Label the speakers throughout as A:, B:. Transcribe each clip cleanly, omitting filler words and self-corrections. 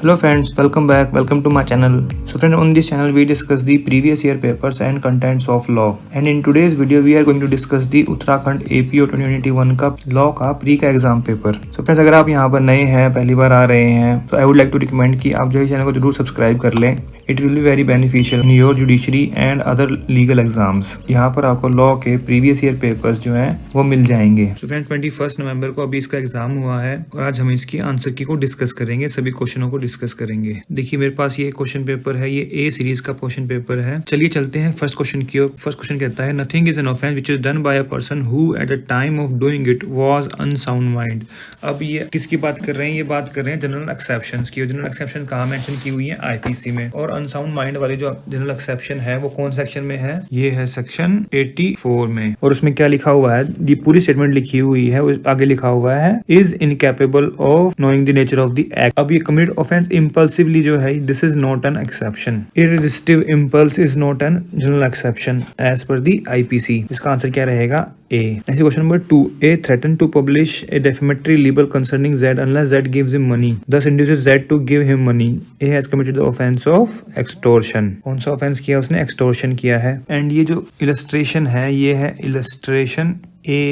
A: Hello friends, welcome back, welcome to my channel. So friends, on this channel we discuss the previous year papers and contents of law. And in today's video we are going to discuss the Uttarakhand APO 2021 का law का pre का exam paper. So friends, अगर आप यहाँ पर नए हैं, पहली बार आ रहे हैं, तो I would like to recommend कि आप जो है चैनल को जरूर सब्सक्राइब कर लें. It will be very beneficial in your judiciary and other legal exams. यहाँ पर आपको लॉ के प्रीवियस ईयर पेपर्स जो हैं वो मिल जाएंगे. तो फ्रेंड्स 21 नवंबर को अभी इसका एग्जाम हुआ है और आज हम इसकी आंसर की को डिस्कस करेंगे, सभी क्वेश्चनों को डिस्कस करेंगे. देखिए मेरे पास ये क्वेश्चन पेपर है, ये ए सीरीज का क्वेश्चन पेपर है. चलिए चलते हैं फर्स्ट क्वेश्चन की ओर. फर्स्ट क्वेश्चन कहता है nothing is an offence which is done by a person who at the time of doing it was unsound mind. अब ये किसकी बात कर रहे हैं? ये बात कर रहे हैं जनरल एक्सेप्शंस की. जनरल एक्सेप्शन कहाँ मेंशन की हुई है? आईपीसी में. और अनसाउंड माइंड वाली जो जनरल एक्सेप्शन है वो कौन सेक्शन में है? ये है सेक्शन 84 में. और उसमें क्या लिखा हुआ है? ये पूरी स्टेटमेंट लिखी हुई है. आगे लिखा हुआ है is incapable of knowing the nature of the act. अब ये कमिट ऑफेंस इम्पल्सिवली जो है this is not an exception. Irresistive impulse is not an general exception as per the IPC. इसका आंसर क्या रहेगा? A. Next question number 2. A threatened to publish a defamatory libel concerning Z unless Z gives him money. Thus induces Z to give him money. A has committed the offense of extortion. कौन सा offense किया उसने? extortion किया है. And ये जो illustration है ये है illustration A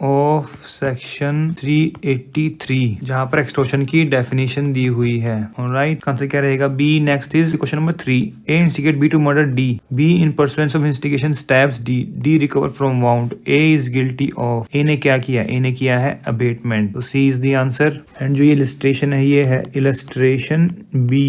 A: of section 383 जहाँ पर extortion की definition दी हुई है. Alright, आंसर क्या रहेगा? B. Next is question number 3. A instigate B to murder D. B in pursuance of instigation stabs D. D recover from wound. A is guilty of. A ने क्या किया? A ने किया है abatement. तो C is the answer. And जो ये illustration है ये है illustration B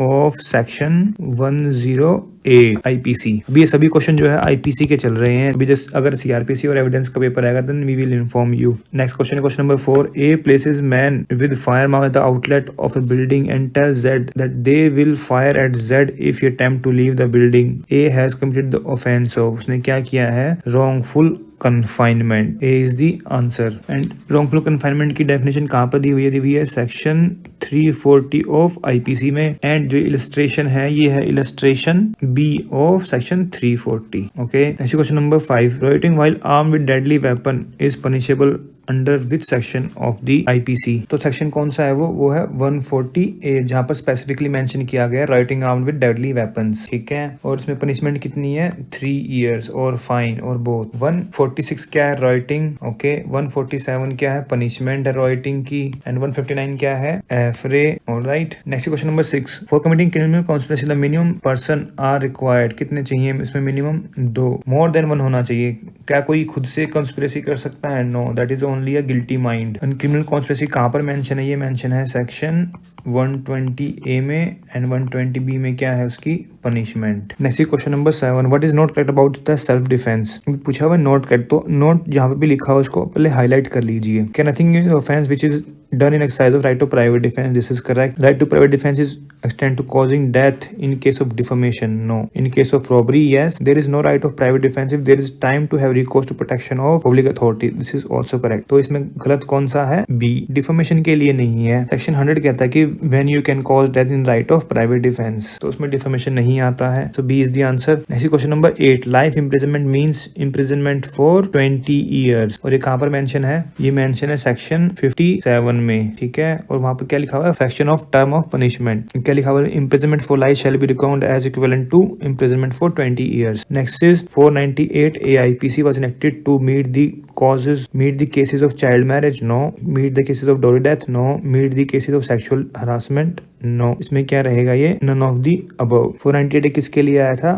A: of section 108 IPC. अभी ये सभी क्वेश्चन जो है IPC के चल रहे हैं. अभी जस्ट अगर CRPC और एविडेंस का पेपर आएगा then we will inform you. Next question, question number 4. A places man with firearm at the outlet of a building and tells Z that they will fire at Z if he attempt to leave the building. A has committed the offense of. उसने क्या किया है? wrongful confinement. A is the answer. And wrongful confinement की definition कहाँ पर दी हुई है? दी हुई है section 340 of IPC में. And जो illustration है ये है illustration B of section 340. Okay. Next question number 5. Rioting while armed with deadly weapon is punishable under which section of the IPC. तो सेक्शन कौन सा है? वो है 148 जहाँ पर स्पेसिफिकली मेंशन किया गया writing armed with deadly weapons. ठीक है. और इसमें पनिशमेंट कितनी है? 3 years और फाइन और बोथ. 146 क्या है? राइटिंग. ओके. 147 क्या है? पनिशमेंट है राइटिंग की. एंड 159 क्या है? Affray. Alright. Next question number 6. For committing criminal conspiracy the minimum person are required. कितने चाहिए इसमें? मिनिमम 2. मोर देन 1 होना चाहिए. क्या कोई खुद से कॉन्स्पिरेसी कर सकता है? No, that is only a guilty mind. Criminal conspiracy कहाँ पर मेंशन है? ये मेंशन है सेक्शन 120A में. एंड 120B में क्या है उसकी punishment. Next question number 7. What is not correct about the self defence? पूछा हुआ नोट करेक्ट. तो नोट जहाँ पे भी लिखा हो उसको पहले हाईलाइट कर लीजिए. क्या nothing is offence which is done in exercise of right to private defense. This is correct. Right to private defense is extend to causing death in case of defamation. No. In case of robbery, yes. There is no right of private defense if there is time to have recourse to protection of public authority. This is also correct. तो इसमें गलत कौन सा है? B. Defamation के लिए नहीं है. Section 100 कहता है कि when you can cause death in right of private defense. तो उसमें defamation नहीं आता है. So B is the answer. Next question number 8. Life imprisonment means imprisonment for 20 years. और ये कहाँ पर mention है? ये mention है section 57 में. ठीक है. और वहां पर क्या लिखा हुआ है? Fraction of term of punishment. क्या लिखा हुआ है? Imprisonment for life shall be reckoned as equivalent to imprisonment for 20 years. Next is 498 AIPC was enacted to meet the causes, meet the cases of child marriage. No. Meet the cases of dowry death. No. Meet the cases of sexual harassment. No. इसमें क्या रहेगा? ये none of the above. 498 किसके लिए आया था?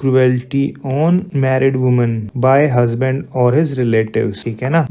A: cruelty on married woman by husband or his relatives. ठीक है ना.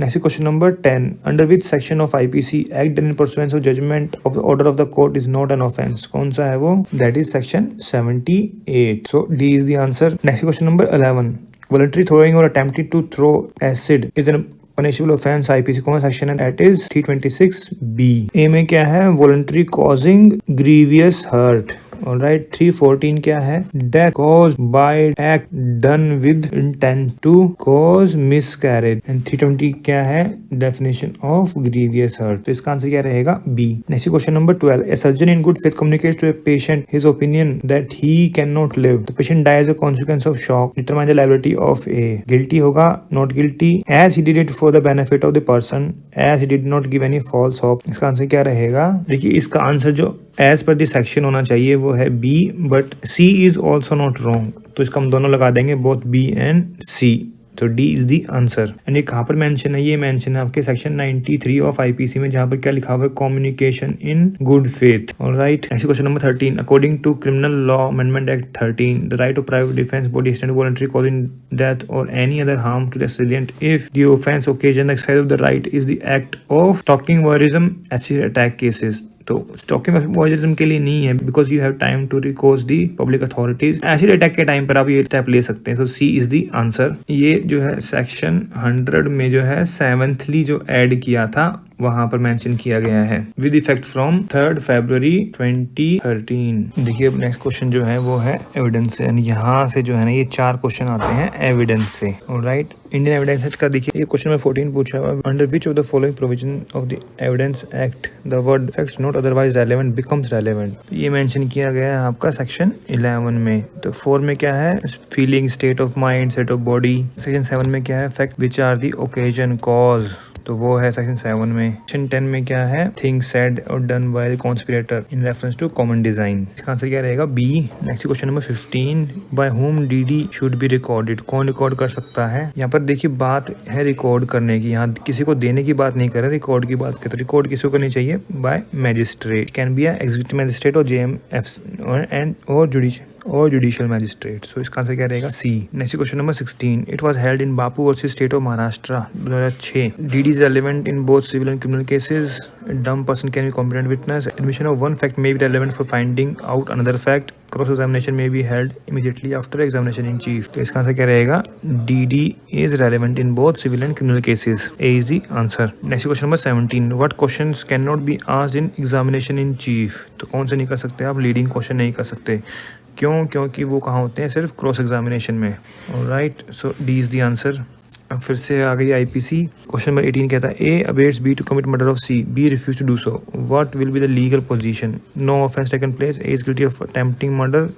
A: Next question number 10. Under which section of IPC act done in pursuance of judgment of the order of the court is not an offense? कौन सा है वो? That is section 78. So D is the answer. Next question number 11. Voluntary throwing or attempting to throw acid is an punishable offense. IPC कौन सा सेक्शन है? That is 326B. A में क्या है? Voluntary causing grievous hurt. Alright. 314 क्या है? Death caused by act done with intent to cause miscarriage. And 320 क्या है? Definition of grievous hurt. तो इसका आंसर क्या रहेगा? B. Next question number 12. A surgeon in good faith communicates to a patient his opinion that he cannot live. The patient dies as a consequence of shock. Determine the liability of A. Guilty होगा? Not guilty. As he did it for the benefit of the person as he did not give any false hope. इसका answer क्या रहेगा? देखिए इसका answer जो as per this section होना चाहिए वो है B, but C is also not wrong, तो इसका हम दोनों लगा देंगे, बोथ बी एंड सी। तो D is the answer. And ये कहाँ पर मेंशन है? ये मेंशन है आपके सेक्शन 93 ऑफ आईपीसी में, जहाँ पर क्या लिखा हुआ है? Communication in good faith. Alright, next question number 13। According to criminal law amendment act 13, the right of private defence body extend voluntary causing death और any other harm to the assailant if the offence occasion the exercise of the right is the act of stalking voyeurism acid attack cases. तो stalking voyeurism के लिए नहीं है, because you have time to recourse the public authorities. Acid attack के time पर आप ये step ले सकते हैं। सो सी इज दी आंसर। ये जो है सेक्शन 100 में जो है 7th जो ऐड किया था वहां पर मेंशन किया गया है, विद इफेक्ट फ्रॉम 3 फरवरी 2013। देखिए अब नेक्स्ट क्वेश्चन जो है वो है एविडेंस से, यानी यहाँ से जो है ना ये 4 क्वेश्चन आते हैं एविडेंस से। ऑलराइट, इंडियन एविडेंस एक्ट का देखिए ये क्वेश्चन नंबर 14 पूछा हुआ है, under which of the following provision of the evidence act the word facts not otherwise relevant becomes relevant. ये मेंशन किया गया है आपका सेक्शन 11 में। तो 4 में क्या है? Feeling, state of mind, state of body. Section 7 में क्या है? Fact which are the occasion, cause, तो वो है सेक्शन 7 में। सेक्शन 10 में क्या है? थिंग्स सेड और done by the conspirator in reference to common design. इसका आंसर क्या रहेगा? B. Next question number 15, by whom DD should be recorded. कौन रिकॉर्ड कर सकता है? यहाँ पर देखिए बात है रिकॉर्ड करने की, यहाँ किसी को देने की बात नहीं कर रहे, रिकॉर्ड की बात करते। रिकॉर्ड किसी को करनी चाहिए? By magistrate, can be executive magistrate और JMF और जुडिशियल मैजिस्ट्रेट। सो इसका आंसर क्या रहेगा? C. Next question number 16, it was held in Bapu versus state of Maharashtra 2006। DD is relevant in both civil and criminal cases. Dumb person can be competent witness. Admission of one fact may be relevant for finding out another fact. Cross examination may be held immediately after examination in chief. तो इसका answer क्या रहेगा? DD is relevant in both civil and criminal cases. A is the answer. Next question number 17, what questions can not be asked in examination in chief. तो कौन से नहीं कर सकते आप? लीडिंग क्वेश्चन नहीं कर सकते। क्यों? क्योंकि वो कहाँ होते हैं? सिर्फ क्रॉस एग्जामिनेशन में। Alright, so D is the answer. अब फिर से आ गई आईपीसी। क्वेश्चन नंबर 18 कहता है A abets B to commit murder of C, B refuse to do so, what will be the legal position? No offence taken place, A is guilty of attempting murder,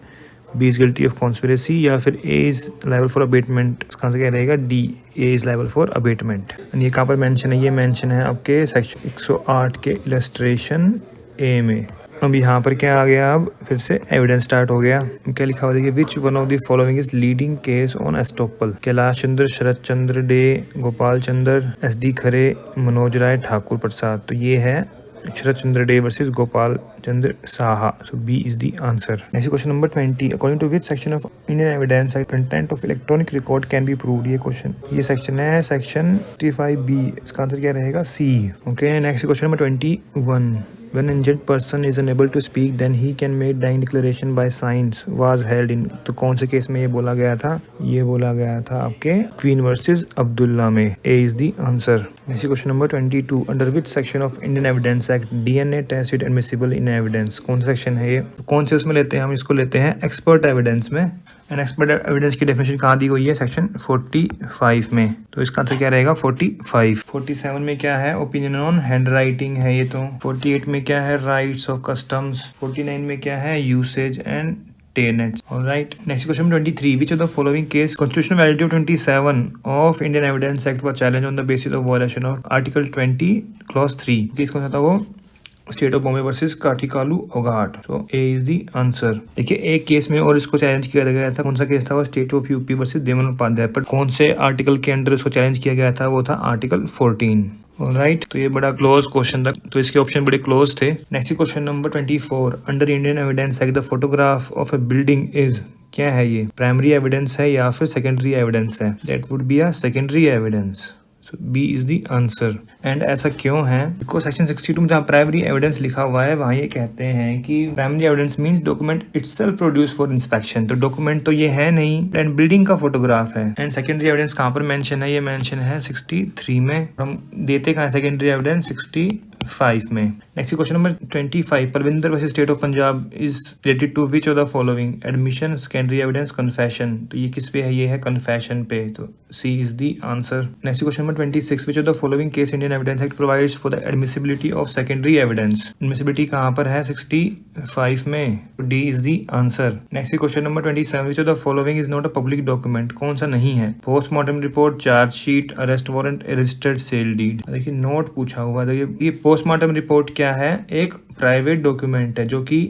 A: B is guilty of conspiracy, या फिर A is liable for abetment. इसका answer क्या रहेगा? D, A is liable for abetment. ये कहाँ पर mention है? ये मेंशन है आपके सेक्शन 108 के इलस्ट्रेशन ए में। अब यहाँ पर क्या आ गया? अब फिर से एविडेंस स्टार्ट हो गया। क्या लिखा हुआ देखिए, which one of the following is leading case on estoppel? Kailash Chandra, Sharad Chandra Dey, Gopal Chandra, SD Khare, Manoj Rai, Thakur Prasad. तो ये है Sharad Chandra Dey versus Gopal Chandra Saha. So B is the answer. Next question number 20, according to which section of Indian evidence act content of electronic record can be proved? ये question, ये section है section 35B। इसका answer क्या रहेगा? C. Okay, next question number 21, when an injured person is unable to speak then he can make dying declaration by signs was held in। तो कौन से case में ये बोला गया था? ये बोला गया था आपके क्वीन वर्सेस अब्दुल्ला में। A is the answer. Next question number 22, under which section of Indian evidence act DNA test admissible in evidence? कौन सा सेक्शन है ये? कौन से उसमें लेते हैं हम? इसको लेते हैं एक्सपर्ट एविडेंस में। एंड एक्सपर्ट एविडेंस की डेफिनेशन कहाँ दी गई है? सेक्शन 45 में। तो इसका आंसर क्या रहेगा? 45। 47 में क्या है? ओपिनियन ऑन हैंड राइटिंग है ये तो। 48 में क्या है? Rights of customs. 49 में क्या है? Usages and tenets. Alright, next question 23, which of the following case constitutional validity of 27 of Indian evidence act was challenge on the basis of violation of article 20 clause 3। Case कौन सा था वो? State of Bombay versus Kathi Kalu. So A is the answer. देखिए एक case में और इसको challenge किया गया था। कौन सा केस था वो? स्टेट ऑफ यूपी वर्सेस देवन उपाध्याय। पर कौन से आर्टिकल के अंडर इसको चैलेंज किया गया था? वो था आर्टिकल 14। ऑलराइट, तो ये बड़ा क्लोज क्वेश्चन था, तो इसके ऑप्शन बड़े क्लोज थे। Next question number 24, under Indian evidence act the photograph of a building is, क्या है ये? प्राइमरी एविडेंस है या फिर सेकेंडरी एविडेंस है? That would be a secondary evidence. So B is the answer. And ऐसा क्यों है? बिकॉज सेक्शन 62 में जहाँ प्राइमरी एविडेंस लिखा हुआ है वहाँ ये कहते हैं कि primary evidence means document itself produce for inspection. तो डॉक्यूमेंट तो ये है नहीं, एंड बिल्डिंग का फोटोग्राफ है। एंड सेकेंडरी एविडेंस कहाँ पर मेंशन है? ये मेंशन है 63 में। हम देते कहाँ सेकेंडरी एविडेंस? 60 1975 में। Next question number 25, Parvinder versus state of Punjab is related to which of the following, admission, secondary evidence, confession. तो ये किस पे है, ये है कन्फेशन पे, तो C is the answer. Next question number 26, which of the following case Indian evidence act provides for the admissibility of secondary evidence. Admissibility कहाँ पर है, 65 में, तो D is the answer. Next question number 27, which of the following is not a public document. कौन सा नहीं है, postmortem report, chargesheet, arrest warrant, registered sale deed. देखिए नोट पूछा हुआ है, ये पोस्टमार्टम रिपोर्ट क्या है, एक प्राइवेट डॉक्यूमेंट है जो कि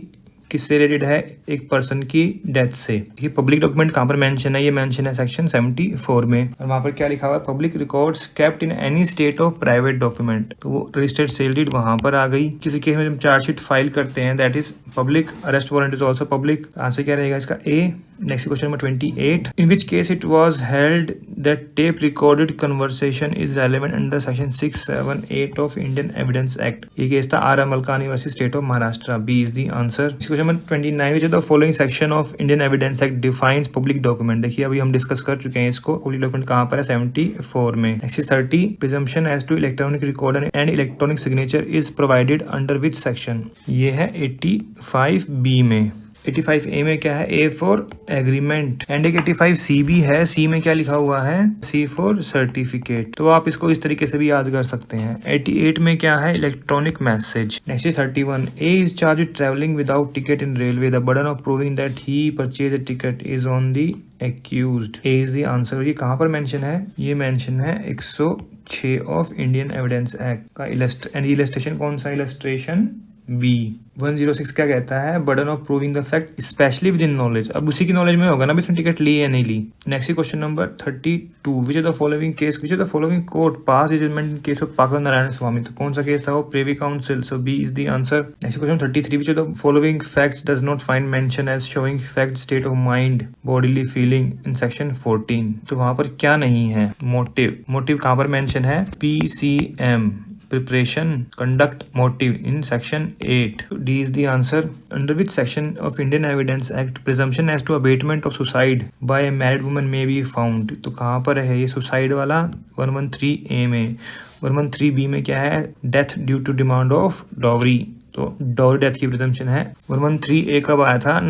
A: किससे रिलेटेड है, एक पर्सन की डेथ से। ये पब्लिक डॉक्यूमेंट कहाँ पर मेंशन है, ये मेंशन है सेक्शन 74 में, और वहाँ पर क्या लिखा हुआ है, public records kept in any state of private document. तो वो रजिस्टर्ड सेल डीड वहाँ पर आ गई। किसी केस में जब चार्जशीट फाइल करते हैं that is public, arrest warrant is also public. Answer क्या रहेगा इसका, A. Next question number 28, in which case it was held that tape recorded conversation is relevant under section 678 of Indian evidence act. ये case था R M Malkani versus state of Maharashtra, B is the answer. Question number 29, which of the following section of Indian evidence act defines public document. देखिए अभी हम discuss कर चुके हैं इसको, public document कहाँ पर है, 74 में। Next is 30, presumption as to electronic record and electronic signature is provided under which section. ये है 85B में। 85A में क्या है, ए फॉर एग्रीमेंट, एंड एक 85C भी है, सी में क्या लिखा हुआ है, सी फॉर सर्टिफिकेट। तो आप इसको इस तरीके से भी याद कर सकते हैं। 88 में क्या है, electronic message. Next is 31, A is charge with travelling without ticket in railway, the burden of proving that he purchase a ticket is on the accused, A is the answer. ये कहाँ पर मेंशन है, ये mention है 106 of Indian evidence act का। Illustration कौन सा, illustration B. 106 क्या कहता है, burden of proving the fact specially with in knowledge. अब उसी की नॉलेज में होगा ना इसमें टिकट ली या नहीं ली। Next question number 32, which of the following case, which of the following court pass judgement in case of Pakala Narayana Swami. तो कौन सा केस था वो, privy council, so B is the answer. Next question 33, which of the following facts does not find mention as showing fact state of mind bodily feeling in section 14। तो वहां पर क्या नहीं है, मोटिव कहां पर मेंशन है, PCM, preparation, conduct, motive in section 8. D is the answer. Under which section of Indian Evidence Act presumption as to abatement of suicide by a married woman may be found? तो कहाँ पर है ये suicide वाला, 113A में। 113B में क्या है, death due to demand of dowry, तो डॉवरी डेथ की प्रिजम्पशन है। 113A कब आया था,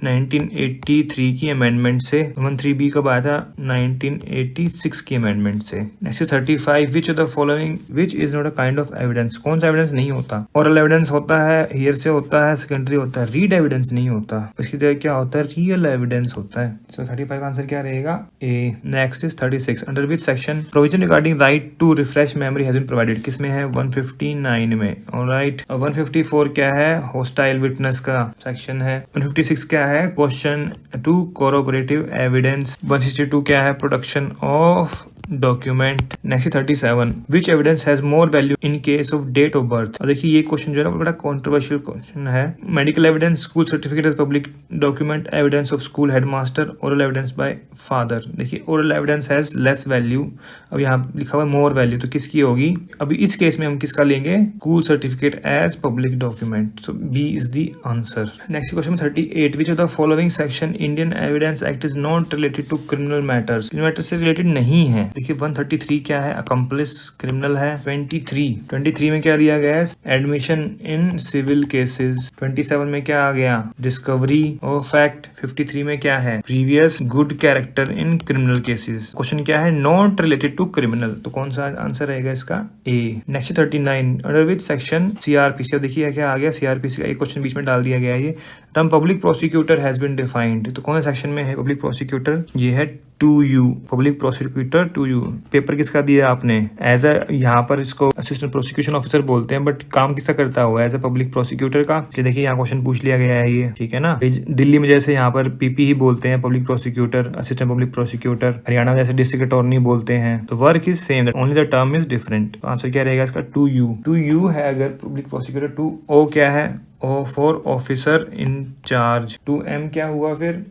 A: 1983 की अमेंडमेंट से। 113B कब आया था, 1986 की अमेंडमेंट से। Next 35, which of the following which is not a kind of evidence. कौन सा एविडेंस नहीं होता, ओरल एविडेंस होता है, हियर से होता है, सेकेंडरी होता है, रीड एविडेंस नहीं होता। इसकी जगह क्या होता है, रियल एविडेंस होता है। सो 35 आंसर क्या रहेगा, A. Next is 36, under which section provision regarding right to refresh memory has been provided. किसमें है, 159 में। ऑलराइट, 154 क्या है, होस्टाइल विटनेस का सेक्शन है। 156 क्या है, क्वेश्चन टू कोरोबोरेटिव एविडेंस। 162 क्या है, production of document. Next 37, which evidence has more value in case of date of birth. और देखिए ये क्वेश्चन जो है ना बड़ा कॉन्ट्रोवर्शियल क्वेश्चन है। Medical evidence, school certificate as public document, evidence of school headmaster, oral evidence by father. देखिए oral evidence has less value, अब यहाँ लिखा हुआ है मोर वैल्यू, तो किसकी होगी, अभी इस केस में हम किसका लेंगे, school certificate as public document, so B is the answer. Next question 38, which of the following section Indian evidence act is not related to criminal matters. Matter से रिलेटेड नहीं है। देखिए 133 क्या है, अकम्प्लिस क्रिमिनल है। 23 में क्या दिया गया है, एडमिशन इन सिविल केसेस। 27 में क्या आ गया, डिस्कवरी ऑफ फैक्ट। 53 में क्या है, previous good character in criminal cases. Question क्या है, नॉट रिलेटेड टू क्रिमिनल, तो कौन सा आंसर रहेगा इसका, A. Next 39, under which section CRPC। अब देखिए क्या आ गया, CRPC का एक क्वेश्चन बीच में डाल दिया गया है। ये term public prosecutor has been defined, तो कौन से सेक्शन में है पब्लिक प्रोसिक्यूटर, ये है 2U, public prosecutor 2U। Paper किसका दिया आपने, एज अ, यहाँ पर इसको असिस्टेंट प्रोसिक्यूशन ऑफिसर बोलते हैं, बट काम किसका करता हुआ, एज अ पब्लिक प्रोसिक्यूटर का। देखिए यहाँ क्वेश्चन पूछ लिया गया है ये, ठीक है ना। दिल्ली में जैसे यहाँ पर PP ही बोलते हैं, public prosecutor, assistant public prosecutor. Haryana में जैसे डिस्ट्रिक्ट अटॉर्नी बोलते हैं, तो work is same, only the term is different. Answer क्या रहेगा इसका, 2U है अगर पब्लिक प्रोसिक्यूटर। 2O क्या है, O for officer in charge. 2M क्या हुआ फिर,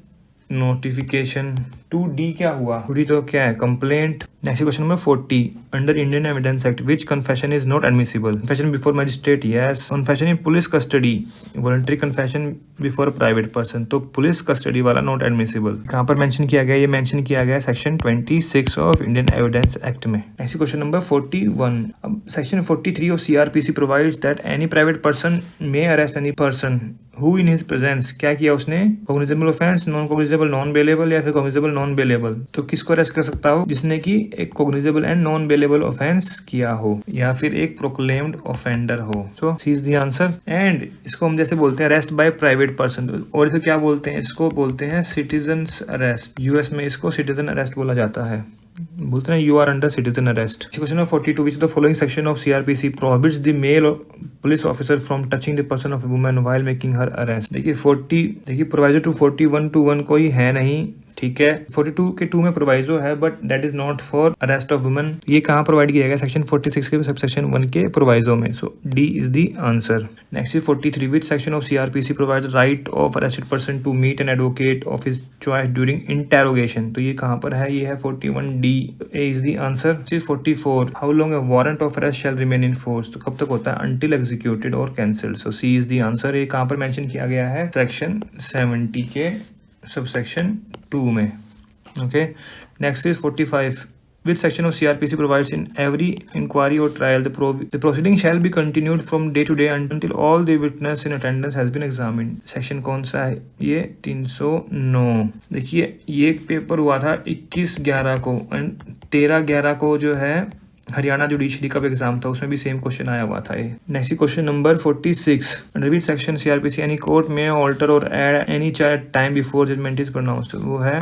A: नोटिफिकेशन। 2D क्या हुआ? 2D तो क्या है? Complaint. Next question number 40 under Indian evidence act which confession is not admissible? Confession before magistrate yes, confession in police custody, voluntary confession before private person, तो police custody वाला not admissible. कहाँ पर mention किया गया? ये mention किया गया section 26 of Indian evidence act में। नेक्स्ट क्वेश्चन नंबर 41 अब section 43 of CRPC provides that any private person may arrest any person who in his presence, क्या किया उसने? Cognizable offence, non cognizable non bailable या फिर cognizable non bailable. तो किसको arrest कर सकता हो? जिसने कि एक cognizable and non bailable offence किया हो या फिर एक प्रोक्लेम्ड ऑफेंडर हो। सो C is the answer. And इसको हम जैसे बोलते हैं अरेस्ट बाय प्राइवेट पर्सन, और इसे क्या बोलते हैं? इसको बोलते हैं सिटीजन्स अरेस्ट। यूएस में इसको सिटीजन अरेस्ट बोला जाता है, बोलते हैं you are under citizen arrest. Question number 42 which the following section of CRPC prohibits the male police officer from touching the person of a woman while making her arrest. देखिए proviso to 41(2)(1 कोई है नहीं, ठीक है। 42 के 2 में proviso है but that is not for arrest of women. ये कहाँ प्रोवाइड किया गया? सेक्शन 46 के सबसेक्शन 1 के प्रोवाइजो में। So D is the answer. Next is 43 which section of CRPC provide right of arrested person to meet an advocate of his choice during interrogation. तो ये कहाँ पर है? ये है 41D, A is the answer. 44 how long a warrant of arrest shall remain in force, तो कब तक होता है? अंटिल एग्जीक्यूटेड और cancelled. So C is the answer. ये कहाँ पर मेंशन किया गया है? सेक्शन 70 के सबसेक्शन 2 में। Okay, next is 45 which section of CRPC provides in every inquiry or trial the proceeding shall be continued from day to day until all the witness in attendance has been examined। Section कौन सा है? ये 309। देखिए ये paper हुआ था 21/11 को and 13/11 को जो है हरियाणा जुडिशरी का एग्जाम था, उसमें भी सेम क्वेश्चन आया हुआ था ये। Next question number 46 under which section CRPC any court may alter or add any charge time before judgment is pronounced, वो है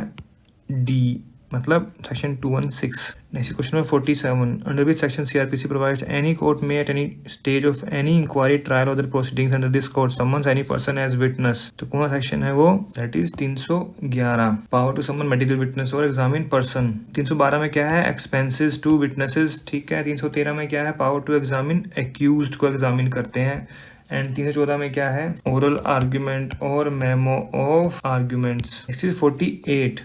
A: डी, मतलब section 216। Next question number 47 under which section CRPC provides any court may at any stage of any inquiry trial other proceedings under this court summons any person as witness, तो कौन सा सेक्शन है वो? That is 311 power to someone material witness और examine person. 312 में क्या है? एक्सपेंसेस टू विटनेसेस, ठीक है। 313 में क्या है? पावर टू एग्जामिन एक्यूज्ड को एग्जामिन करते हैं। एंड 314 में क्या है? ओरल आर्ग्यूमेंट और memo of arguments. Next is 48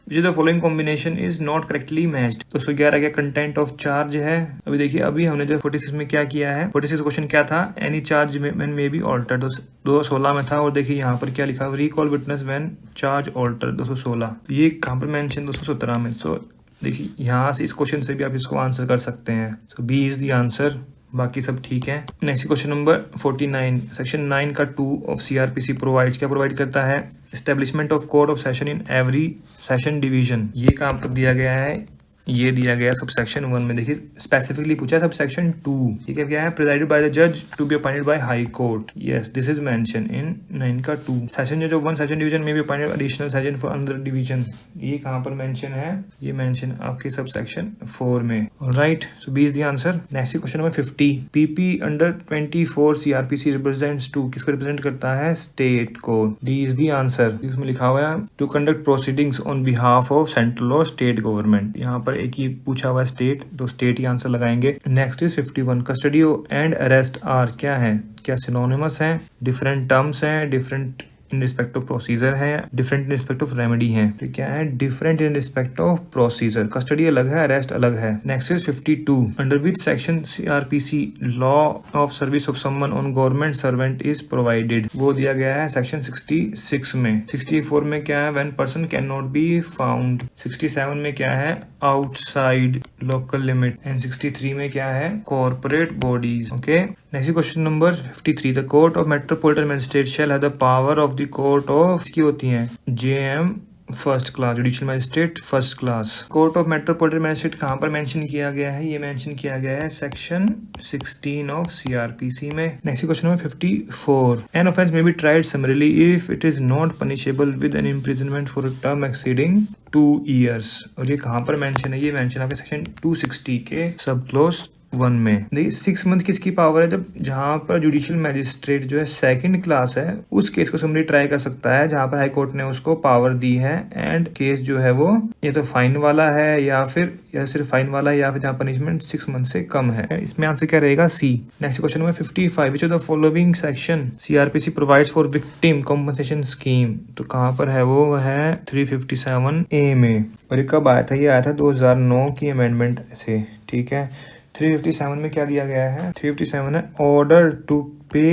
A: which the following combination is not correctly matched. तो 211 क्या कंटेंट ऑफ चार्ज है? अभी देखिए अभी हमने जो 46 में क्या किया है, 46 क्वेश्चन क्या था? Any charge when may be altered, 216 में था। और देखिए यहाँ पर क्या लिखा? Recall witness when charge altered 216। ये कहाँ पर मेंशन? 217 में। सो देखिए यहाँ से इस क्वेश्चन से भी आप इसको आंसर कर सकते हैं। सो बी इज द आंसर, बाकी सब ठीक है। नेक्स्ट क्वेश्चन नंबर 49 सेक्शन 9 का 2 ऑफ CRPC प्रोवाइड्स, क्या प्रोवाइड करता है? Establishment of court of session in every session division. ये कहाँ पर दिया गया है? ये दिया गया सब सेक्शन 1 में। देखिए स्पेसिफिकली पूछा है सब सेक्शन 2, ठीक है। क्या है? प्रिजाइडेड बाय द जज to be appointed by high court, yes this is mention in 9 का 2। सेशन जो 1 सेशन डिवीजन में भी appointed additional session for another division, ये कहाँ पर मेंशन है? ये मेंशन आपके सब सेक्शन 4 में। Right, so B is the answer. Next question number 50 PP under 24 CRPC represents to, किसको रिप्रेजेंट करता है? स्टेट को। D is the answer. इसमें लिखा हुआ है to conduct proceedings on behalf of central और स्टेट गवर्नमेंट। यहाँ पर एक ही पूछा हुआ स्टेट, तो स्टेट ही आंसर लगाएंगे। Next is 51 custody and arrest are क्या है? क्या सिनोनिमस है? डिफरेंट टर्म्स हैं, different in respect of procedure है, different in respect of remedy है। तो क्या है? Different in respect of procedure. Custody अलग है, अरेस्ट अलग है। Next is 52 under which section CRPC law of service of someone on government servant is provided, वो दिया गया है सेक्शन 66 में। 64 में क्या है? When person can not be found. 67 में क्या है? Outside local limit. एंड 63 में क्या है? Corporate bodies. Okay, next question number 53 the court of metropolitan magistrate shall have the power of the court of, की होती है JM first class, judicial magistrate first class. Court of metropolitan magistrate कहाँ पर mention किया गया है? ये mention किया गया है सेक्शन 16 ऑफ CRPC में। Next question number 54 an offence may be tried summarily if it is not punishable with an imprisonment for a term exceeding 2 years। और ये कहाँ पर मेंशन है? ये मेंशन आपके सेक्शन 260 के सब क्लोज 1 में। देखिए 6 मंथ किसकी पावर है, जब जहां पर जुडिशियल मैजिस्ट्रेट जो है सेकंड क्लास है उस केस को समरी ट्राई कर सकता है जहां पर हाई कोर्ट ने उसको पावर दी है, एंड केस जो है वो ये तो फाइन वाला है या सिर्फ फाइन वाला है या फिर जहां पनिशमेंट 6 मंथ से कम है। इसमें आंसर क्या रहेगा, C. Next question number 55, which of the following section CrPC provides for victim compensation scheme. तो कहाँ पर है वो है 357A में। और ये कब आया था, ये आया था 2009 की अमेंडमेंट से, ठीक है। 357 में क्या दिया गया है, 357 है ऑर्डर टू पे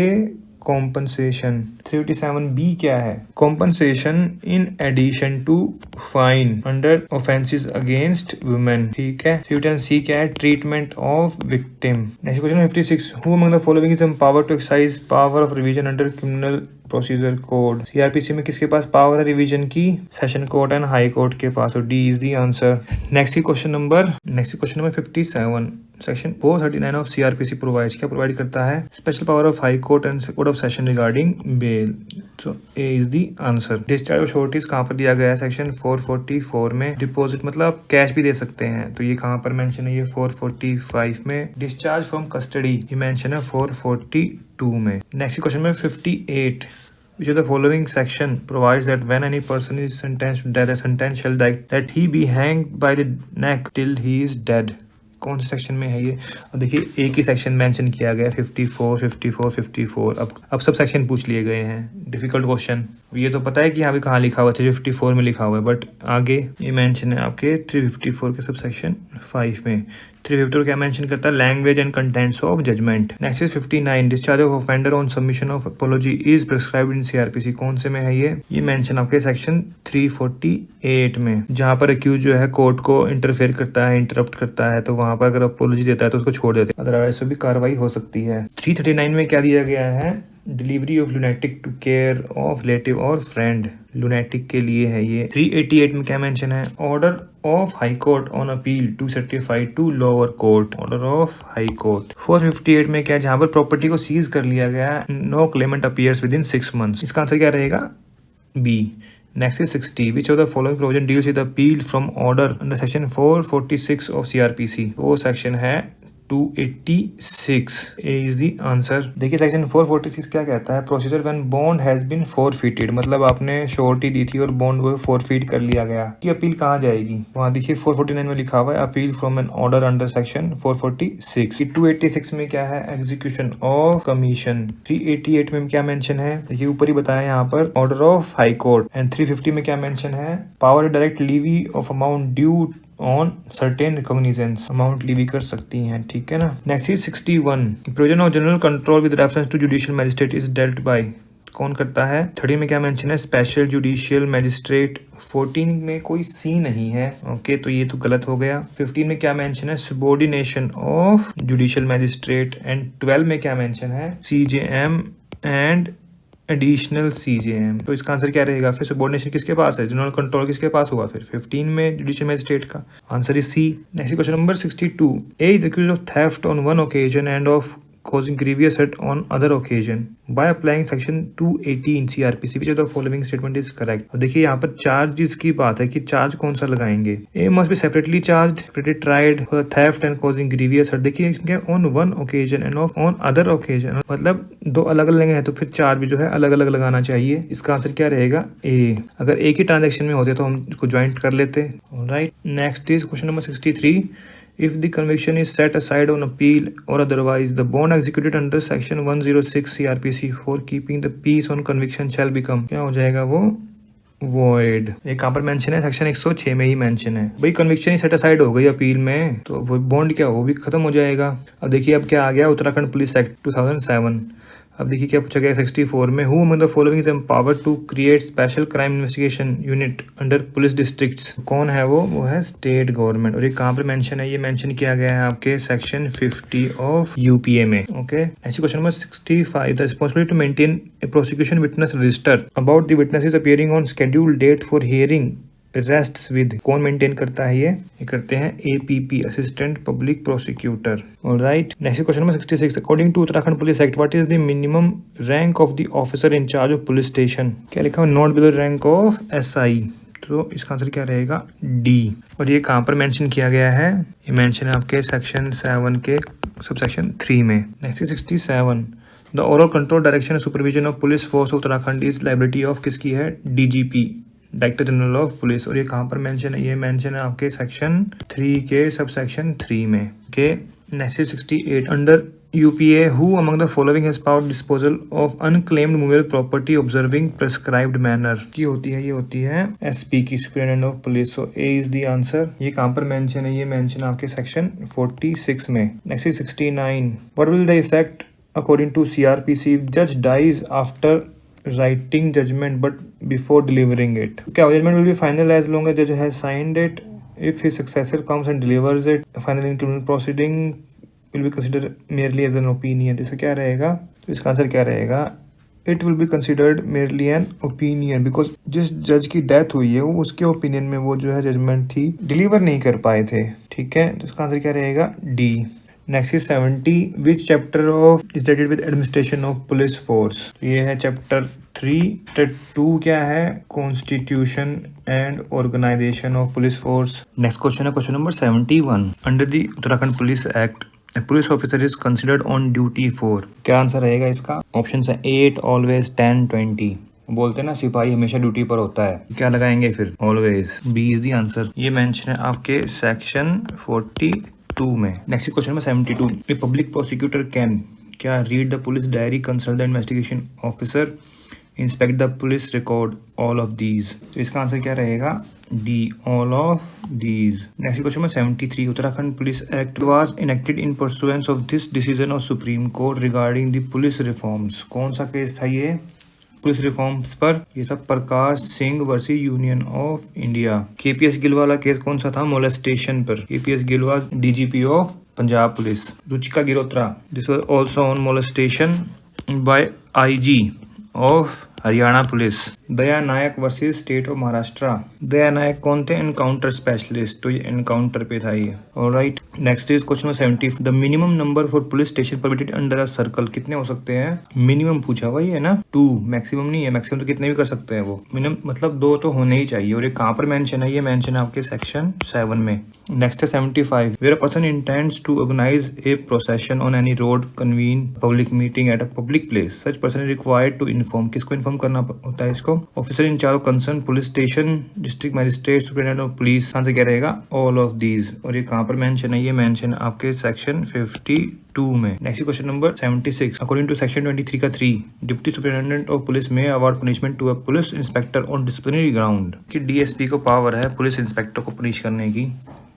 A: कॉम्पनसेशन। 357B क्या है, compensation in addition to fine under offences against women, ठीक है। 357C क्या है, treatment of victim. Next question 56, who among the following is empowered to exercise power of revision under criminal procedure code. CRPC में किसके पास power है revision की, session court and high court के पास, और D is the answer. Next question number 57, section 439 of CRPC provides, क्या provide करता है, special power of high court and court of session regarding bail. So A is the answer. Discharge of sureties कहाँ पर दिया गया है, section 444 में। Deposit मतलब आप कैश भी दे सकते हैं, तो ये कहाँ पर मेंशन है, ये 445 में। डिस्चार्ज फ्रॉम कस्टडी ये मेंशन है 442 में। नेक्स्ट क्वेश्चन में 58, which of the following section provides that when any person is sentenced to death, a sentence shall that he be hanged by the neck till he is dead। कौन से section में है ये, और देखिए एक ही section mention किया गया है 54। अब सब सेक्शन पूछ लिए गए हैं, डिफिकल्ट क्वेश्चन। ये तो पता है कि यहाँ पे कहाँ लिखा हुआ है, 354 में लिखा हुआ है, बट आगे ये मेंशन है आपके 354 के सब सेक्शन 5 में। 354 क्या मेंशन करता है, language and contents of judgment. Next is 59, discharge of offender on submission of apology is prescribed in CRPC. कौन से में है ये मेंशन आपके सेक्शन 348 में, जहाँ पर अक्यूज जो है कोर्ट को इंटरफेयर करता है, इंटरप्ट करता है, तो वहां पर अगर अपोलॉजी देता है तो उसको छोड़ देते हैं, अदरवाइज भी कार्रवाई हो सकती है। 339 में क्या दिया गया है, delivery of lunatic to care of relative और फ्रेंड, लुनेटिक के लिए है ये। 388 में क्या मेंशन है, order of high court on appeal to certify to lower court, order of high court. 458 में क्या, जहां पर प्रॉपर्टी को सीज कर लिया गया, no claimant appears within 6 months. इसका आंसर क्या रहेगा, B. Next is 60, which of the following provision deals with appeal from order under section 446 of CrPC. वो सेक्शन है 286, ए इज द आंसर। देखिए सेक्शन 446 क्या कहता है, procedure when bond has been forfeited, मतलब आपने श्योरिटी दी थी और बॉन्ड वो फोरफीट कर लिया गया, कि अपील कहाँ जाएगी, वहाँ देखिए 449 में लिखा हुआ है appeal from an order under section 446। 286 में क्या है, एग्जीक्यूशन ऑफ कमीशन। 388 में क्या मेंशन है, देखिए ऊपर ही बताया यहाँ पर, order of high court. And 350 में क्या मेंशन है, power direct levy of amount due on certain recognizance, amount levy कर सकती हैं, ठीक है ना। Next is 61, provision of general control with reference to judicial magistrate is dealt by, कौन करता है। 30 में क्या मेंशन है, स्पेशल जुडिशियल मैजिस्ट्रेट। 14 में कोई सी नहीं है, ओके, तो ये तो गलत हो गया। 15 में क्या मेंशन है, subordination of judicial magistrate. And 12 में क्या मेंशन है, सीजेएम एंड एडिशनल सीजेएम। तो इसका आंसर क्या रहेगा, फिर सबॉर्डिनेशन किसके पास है, जनरल कंट्रोल किसके पास हुआ, फिर 15 में जुडिशियल मैजिस्ट्रेट का answer is C. Next question number 62, A is accused of theft on one occasion and of causing grievous hurt on other occasion by applying section 218 CRPC, which of the following statement is correct। और देखिए यहाँ पर charges की बात है कि charge कौन सा लगाएंगे, A must be separately charged, separately tried for theft and causing grievous hurt. देखिए इसमें on one occasion and on other occasion, मतलब दो अलग अलग है तो फिर चार्ज भी जो है अलग अलग लगाना चाहिए। इसका आंसर क्या रहेगा, ए। अगर एक ही ट्रांजेक्शन में होते तो हम इसको ज्वाइंट कर लेते, right. Next is question number 63, if the conviction is set aside on appeal or otherwise, the bond executed under section 106 CRPC for keeping the peace on conviction shall become, क्या हो जाएगा वो, void। एक कहाँ पर mention है, section 106 में ही mention है। भाई कन्विक्शन ही सेट असाइड हो गई अपील में, तो वो बॉन्ड क्या वो भी खत्म हो जाएगा। अब देखिए अब क्या आ गया, उत्तराखंड पुलिस एक्ट 2007। अब देखिए क्या पूछा गया 64 में, who among the following is empowered to create special crime investigation unit under police districts. कौन है वो है स्टेट गवर्नमेंट। और ये कहाँ पर मेंशन है, ये मेंशन किया गया है आपके सेक्शन 50 ऑफ यूपीए में, ओके। ऐसे question number 65, the responsibility to maintain a prosecution witness register about the witnesses appearing on scheduled date for hearing rests with, कौन मेंटेन करता है ये करते हैं APP, assistant public prosecutor, all right. Next question number 66, according to Uttarakhand police act what is the minimum rank of the officer in charge of police station. क्या लिखा हुआ, not below rank of SI, तो इसका आंसर क्या रहेगा D. और ये कहाँ पर मेंशन किया गया है, ये मेंशन है आपके सेक्शन 7 के सबसेक्शन 3 में। Next 67 the overall control direction supervision of police force Uttarakhand is liability of किसकी है, DGP director general of police. और ये कहाँ पर मेंशन है, ये मेंशन है आपके सेक्शन 3 के सबसेक्शन 3 में के। Next 68 under UPA who among the following has power disposal of unclaimed movable property observing prescribed manner की होती है, ये होती है SP की superintendent of police. So A is the answer. ये कहाँ पर मेंशन है, ये मेंशन आपके सेक्शन 46 में। Next 69 what will the effect according to CRPC जज dies after writing judgment but before delivering it? क्या judgment will be final as long as judge has signed it. If his successor comes and delivers it, final in criminal proceeding will be considered merely as an opinion. तो इसका क्या रहेगा, तो इसका answer क्या रहेगा, it will be considered merely an opinion because जिस जज की डेथ हुई है वो उसके ओपिनियन में वो जो है जजमेंट थी डिलीवर नहीं कर पाए थे। ठीक है, तो इसका आंसर क्या रहेगा D. Next is 70 which chapter of is related with administration of police force. ये है चैप्टर 3। चैप्टर 2 क्या है, constitution and organisation of police force. Next question है question number 71 under the Uttarakhand police act A police officer is considered on duty for, क्या answer रहेगा इसका, option है 8 always 10 20। बोलते हैं ना सिपाही हमेशा ड्यूटी पर होता है, क्या लगाएंगे फिर, always. B is the answer. ये मेंशन है आपके सेक्शन 42 में। नेक्स्ट क्वेश्चन में 72 ए पब्लिक प्रोसिक्यूटर कैन क्या read the police diary, consult the investigation officer, inspect the police record, all of these. तो इसका आंसर क्या रहेगा D, all of these. Next question में 73 Uttarakhand police act was enacted in pursuance of this decision of supreme court regarding the police reforms. कौन सा case था ये police reforms पर, ये सब Prakash Singh versus union of India. KPS Gill वाला केस कौन सा था, मोलेस्टेशन पर। KPS Gill was DGP of Punjab police. Ruchika Girhotra this was also on molestation by IG of Haryana police. Daya Nayak versus state of Maharashtra. Daya Nayak कौन थे, एनकाउंटर स्पेशलिस्ट, तो ये एनकाउंटर पे था ये। Alright, next is question 70 the minimum number for police station permitted under a circle. कितने हो सकते हैं, मिनिमम पूछा हुआ है ना, 2, मैक्सिमम नहीं है, मैक्सिमम तो कितने भी कर सकते हैं वो, मिनिमम मतलब 2 तो होने ही चाहिए। और ये कहाँ पर मेंशन है, ये मेंशन है आपके सेक्शन 7 में। नेक्स्ट है 75 where a person intends to organise a procession on any road, convene public meeting at a public place, such person is required to inform, किसको इन्फॉर्म करना होता है इसको, officer in charge of concern police station, district magistrate, superintendent of police. Answer क्या रहेगा, all of these. और ये कहाँ पर मेंशन है, ये मेंशन आपके सेक्शन 52 में। Next question number 76 according to section 23 का 3 डिप्टी सुपरिटेंडेंट ऑफ पुलिस में award punishment to a police inspector on disciplinary ground. कि DSP को पावर है पुलिस इंस्पेक्टर को पनिश करने की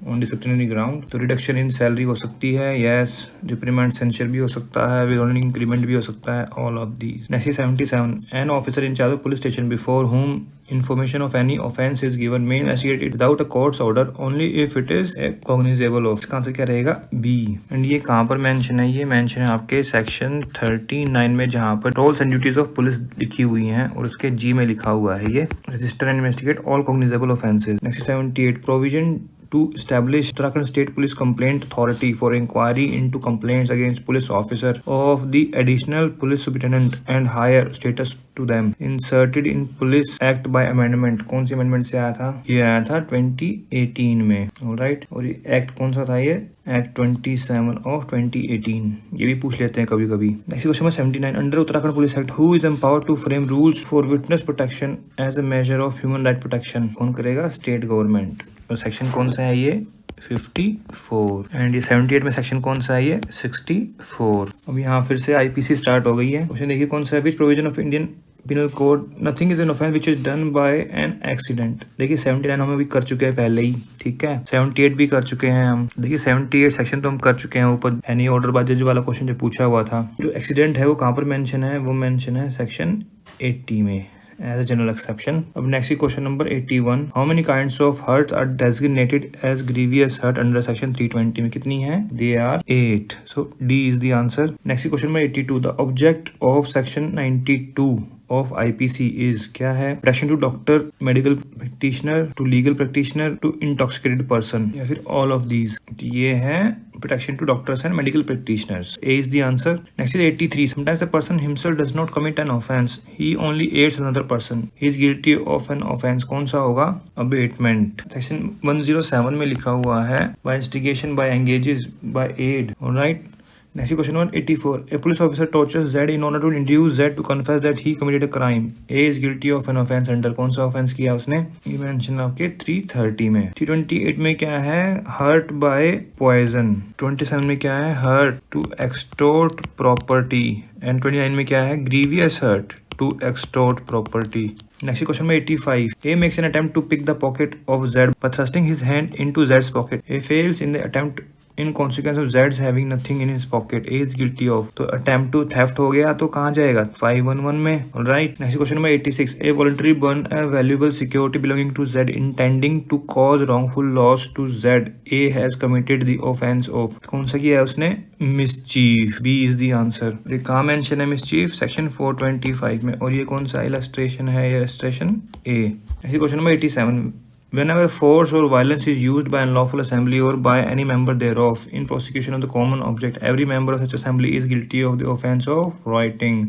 A: ऑन डिसिप्लिनरी ग्राउंड। तो रिडक्शन इन सैलरी हो सकती है, यस, रिप्रीमेंट, सेंसर भी हो सकता है, विद इंक्रीमेंट भी हो सकता है, all of these. Next 77 an officer in charge of police station before whom information of any offense is given may initiate it without a court's order only if it is cognizable of। इसका answer क्या रहेगा, B. And ये कहाँ पर mention है, ये mention है आपके सेक्शन 39 में, जहाँ पर roles and duties of police लिखी हुई हैं और उसके जी में लिखा हुआ है ये register and investigate all cognizable offences. Next 78 provision to establish Uttarakhand State Police Complaint Authority for inquiry into complaints against police officer of the additional police superintendent and higher status to them inserted in Police Act by amendment। कौन सी amendment से आया था, ये आया था 2018 में। Alright, और ये एक्ट कौन सा था, ये एक्ट 27 ऑफ 2018। ये भी पूछ लेते हैं कभी कभी। Next question 79 under Uttarakhand police act who is empowered to frame rules for witness protection as a measure of human right protection. कौन करेगा, स्टेट गवर्नमेंट। और सेक्शन कौन सा है, ये 54। एंड ये 78 में सेक्शन कौन सा है, ये 64। अब यहाँ फिर से IPC स्टार्ट हो गई है। क्वेश्चन देखिए कौन सा है, विच provision of Indian penal code nothing is an offence which is done by an accident. देखिए 79 हम अभी कर चुके हैं पहले ही, ठीक है, 78 भी कर चुके हैं हम। देखिए 78 सेक्शन तो हम कर चुके हैं ऊपर, एनी ऑर्डर बाय वाला क्वेश्चन जो पूछा हुआ था। जो एक्सीडेंट है वो कहाँ पर मेंशन है, वो मेंशन है सेक्शन 80 में as a general exception। अब next question number 81 how many kinds of hurt are designated as grievous hurt under section 320 में कितनी है, they are 8। so D is the answer। next question number 82 the object of section 92 of IPC is क्या है? Protection to doctor, medical practitioner, to legal practitioner, to intoxicated person, या फिर all of these. ये है protection to doctors and medical practitioners. A is the answer. Next is 83. Sometimes the person himself does not commit an offense. He only aids another person. He is guilty of an offense. कौन सा होगा? Abatement. Section 107 में लिखा हुआ है by instigation, by engages, by aid. Alright. Next question 184. A police officer tortures Z in order to induce Z to confess that he committed a crime. A is guilty of an offense under कौन सा offense किया उसने? ये mention आपके 330 में। 328 में क्या है? Hurt by poison. 27 में क्या है? Hurt to extort property. And 29 में क्या है? Grievous hurt to extort property. Next question में 85. A makes an attempt to pick the pocket of Z by thrusting his hand into Z's pocket. A fails in the attempt in consequence of Z's having nothing in his pocket. A is guilty of, तो attempt to theft हो गया तो कहाँ जाएगा? 511 में। Alright. Next question number 86. A voluntary burn a valuable security belonging to Z intending to cause wrongful loss to Z. A has committed the offense of, कौन सा किया है उसने? Mischief. B is the answer. ये कहाँ mention है mischief? Section 425 में। और ये कौन सा illustration है? Illustration A. Next question number 87. Whenever force or violence is used by unlawful assembly or by any member thereof in prosecution of the common object, every member of such assembly is guilty of the offense of rioting.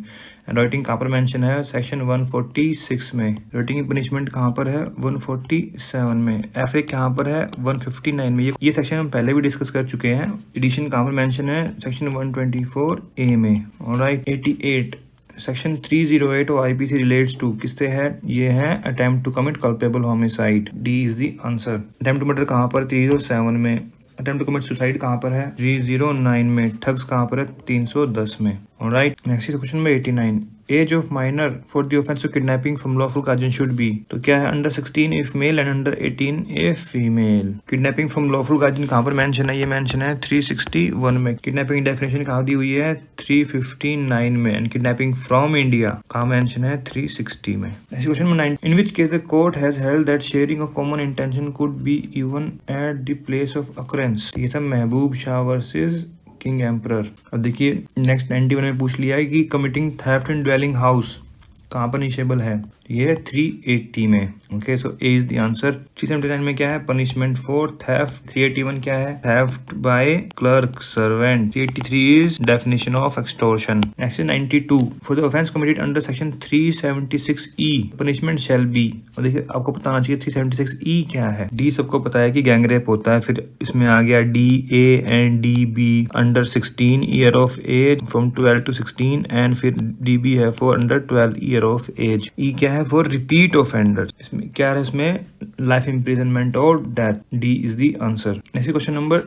A: And rioting कहाँ पर mention है? Section 146 में। rioting की punishment कहाँ पर है? 147 में। F कहाँ पर है? 159 में। ये सेक्शन हम पहले भी डिस्कस कर चुके हैं। एडिशन कहाँ पर मेंशन है? सेक्शन 124A में। Alright. 88 section 308 of IPC relates to किससे है? ये है attempt to commit culpable homicide. D is the answer. Attempt to murder कहाँ पर? 307 में। अटेम्प्ट टू कमिट सुसाइड कहाँ पर है? 309 में। ठग्स कहाँ पर है? 310 में। Alright. Next question number 89. Age of minor for the offence of kidnapping from lawful guardian should be, तो क्या है? Under 16 if male and under 18 if female. Kidnapping from lawful guardian कहाँ पर मेंशन है? ये मेंशन है 361 में। किडनैपिंग डेफिनेशन कहाँ दी हुई है? 359 में। एंड किडनैपिंग फ्रॉम इंडिया कहाँ मेंशन है? 360 में। Next question number 9. In which case the court has held that sharing of common intention could be even at the place of occurrence. ये था महबूब शाह वर्सेस किंग एम्परर। अब देखिए next 91 में पूछ लिया है कि कमिटिंग थेफ्ट इन ड्वेलिंग हाउस कहाँ पनिशेबल है? ये 380 में। Okay, so A is the answer. 379 में क्या है? Punishment for theft. 381 क्या है? Theft by clerk servant. 383 is definition of extortion. Next 92. For the offence committed under section 376E punishment shall be. और देखिए आपको पता होना चाहिए 376E क्या है। डी सबको पता है कि गैंग रेप होता है। फिर इसमें आ गया DA and DB under 16 year of age from 12 to 16 and फिर DB है for under 12 year of age. E क्या है? For repeat offender. इसमें क्या है? इसमें लाइफ इम्प्रिजनमेंट और डेथ। D is the answer. Next question number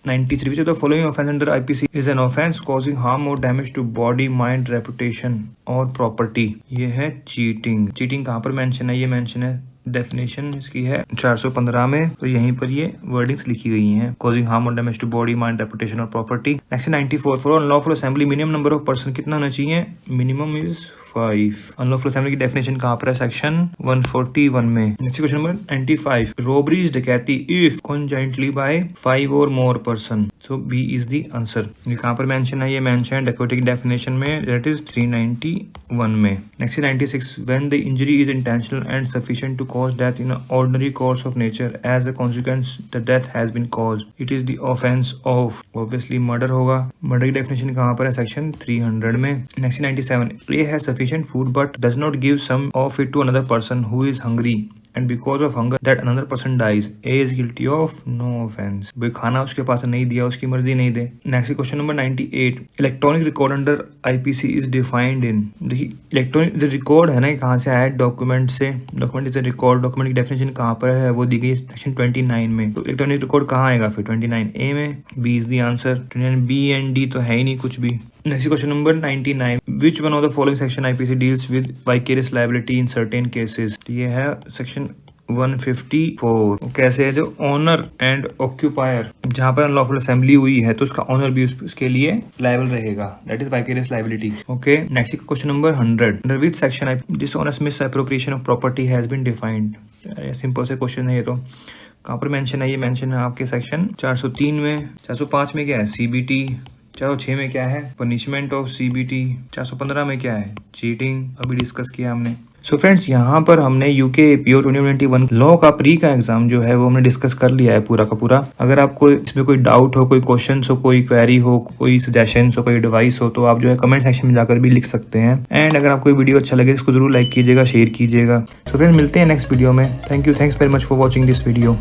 A: 93. Which of the following offense under IPC is an offense causing harm or damage to body, mind, reputation or property? ये है cheating. Cheating कहाँ पर mention है? ये mention है definition इसकी है 415 में। तो यहीं पर ये वर्डिंग्स लिखी गई हैं। कॉजिंग हार्म और damage to body, mind, reputation और property. Next 94. For unlawful assembly minimum number of person कितना होना चाहिए? Minimum is 5। अनलॉफुल असेंबली की डेफिनेशन कहाँ पर है? सेक्शन 141 में। Next question number 95. Robbery is dacoity if conjointly by 5 or more person. So B is the answer. ये कहाँ पर मेंशन है? ये मेंशन है डकैती की डेफिनेशन में, दैट इज 391 में। Next 96. When the injury is intentional and sufficient to cause death in an ordinary course of nature as a consequence the death has been caused, it is the offense of, obviously murder होगा। murder की definition कहाँ पर है? section 300 में। next 97. A has sufficient food but does not give some of it to another person who is hungry and because of hunger that another person dies. A is guilty of no offense. भाई खाना उसके पास नहीं दिया, उसकी मर्जी नहीं दे। Next question number 98. Electronic record under IPC is defined in. देखिए इलेक्ट्रॉनिक जो रिकॉर्ड है ना, कहाँ से आया? डॉक्यूमेंट से। Document is a record. Document की डेफिनेशन कहाँ पर है? वो दी गई सेक्शन 29 में। तो इलेक्ट्रॉनिक रिकॉर्ड कहाँ आएगा फिर? 29A में। B is the answer. 29B and D तो है ही नहीं कुछ भी। Next question number 99. Which one of the following section IPC deals with vicarious liability in certain cases? ये है सेक्शन 154। कैसे है? जो ऑनर एंड ऑक्यूपायर, जहाँ पर अनलॉफुल असेंबली हुई है तो उसका ऑनर भी उसके लिए लायबल रहेगा, that is vicarious liability. Okay, next question number 100. Under which section dishonest misappropriation of property has been defined? Simple से क्वेश्चन है ये तो। कहाँ पर मेंशन है? ये मेंशन है आपके सेक्शन 403 में। 405 में क्या है? CBT। 406 में क्या है, पनिशमेंट ऑफ CBT। 415 में क्या है, चीटिंग, अभी डिस्कस किया हमने। सो फ्रेंड्स, यहाँ पर हमने यूके APO 2021 लॉ का प्री का एग्जाम जो है वो हमने डिस्कस कर लिया है पूरा का पूरा। अगर आपको इसमें कोई डाउट हो, कोई क्वेश्चन हो, कोई क्वेरी हो, कोई सजेशन हो, कोई एडवाइस हो, तो आप जो है कमेंट सेक्शन में जाकर भी लिख सकते हैं। एंड अगर आपको वीडियो अच्छा लगे इसको जरूर लाइक कीजिएगा, शेयर कीजिएगा। सो फ्रेंड्स, मिलते हैं नेक्स्ट वीडियो में। Thank you, thanks very much for watching this video.